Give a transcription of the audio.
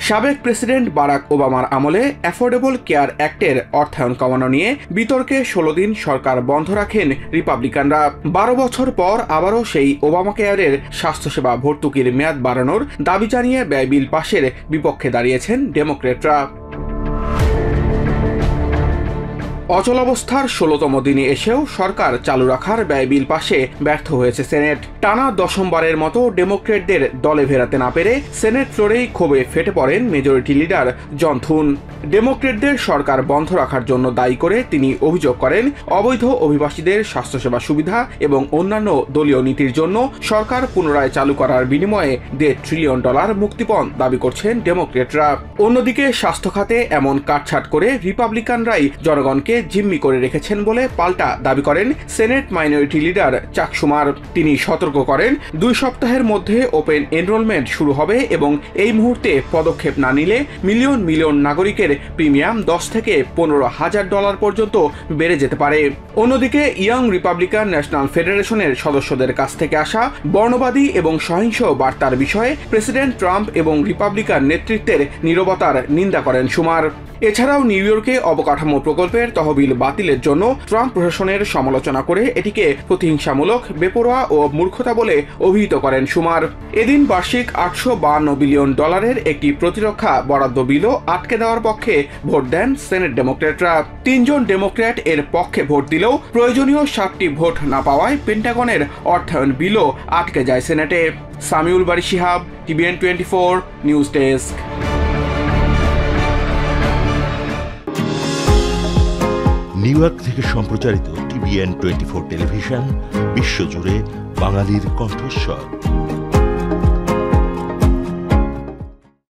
সাবেক president Barack ওবামার আমলে অ্যাফোর্ডেবল কেয়ার অ্যাক্টের অর্থায়ন কমানো নিয়ে বিতর্কে ১৬ দিন সরকার বন্ধ রাখেন রিপাবলিকানরা। ১২ বছর পর আবারও সেই ওবামা কেয়ারের স্বাস্থ্যসেবা ভর্তুকির মেয়াদ বাড়ানোর দাবি জানিয়ে ব্যয় বিল পাশের বিপক্ষে দাঁড়িয়েছেন ডেমোক্রেটরা। অচলাবস্থার ১৬তম দিনে এসেও সরকার চালু রাখার ব্যয় বিল পাশে ব্যর্থ হয়েছে সেনেট। টানা দশমবারের মতো ডেমোক্রেটদের দলে ফেরাতে না পেরে সেনেট ফ্লোরেই ক্ষোভে ফেটে পড়েন মেজরিটি লিডার জন থুন। ডেমোক্রেটদের সরকার বন্ধ রাখার জন্য দায়ী করে তিনি অভিযোগ করেন, অবৈধ অভিবাসীদের স্বাস্থ্যসেবা সুবিধা এবং অন্যান্য দলীয় নীতির জন্য সরকার পুনরায় চালু করার বিনিময়ে $1.5 ট্রিলিয়ন মুক্তিপণ দাবি করছেন ডেমোক্রেটরা। অন্যদিকে স্বাস্থ্য খাতে এমন কাটছাট করে রিপাবলিকানরাই জনগণকে জিম্মি করে রেখেছেন বলে পাল্টা দাবি করেন সেনেট মাইনরিটি লিডার চাক শুমার। তিনি সতর্ক করেন, 2 সপ্তাহের মধ্যে ওপেন এনরোলমেন্ট শুরু হবে এবং এই মুহূর্তে পদক্ষেপ না নিলে মিলিয়ন মিলিয়ন নাগরিকের প্রিমিয়াম $10 থেকে $15,000 পর্যন্ত বেড়ে যেতে পারে। অন্যদিকে ইয়ং রিপাবলিকান ন্যাশনাল ফেডারেশনের সদস্যদের কাছ থেকে আসা বর্ণবাদী এবং সহিংস বার্তার বিষয়ে প্রেসিডেন্ট ট্রাম্প এবং রিপাবলিকান নেতৃত্বের নীরবতার নিন্দা করেন শুমার। এছাড়াও নিউ ইয়র্কে অবকাঠামো প্রকল্পের তহবিল বাতিলের জন্য ট্রাম্প প্রশাসনের সমালোচনা করে এটিকে প্রতিহিংসামূলক, বেপরোয়া ও মূর্খতা বলে অভিহিত করেন শুমার। এদিন বার্ষিক $852 বিলিয়ন একটি প্রতিরক্ষা বরাদ্দ বিলও আটকে দেওয়ার পক্ষে ভোট দেন সেনেট ডেমোক্রেটরা। 3 জন ডেমোক্র্যাট এর পক্ষে ভোট দিলেও প্রয়োজনীয় 7টি ভোট না পাওয়ায় পেন্টাগনের অর্থায়ন বিলও আটকে যায় সেনেটে। Samiul Bari Shihab, TVN 24 news desk. New York থেকে সম্প্রচারিত TVN 24 টেলিভিশন বিশ্বজুড়ে বাঙালির কণ্ঠস্বর।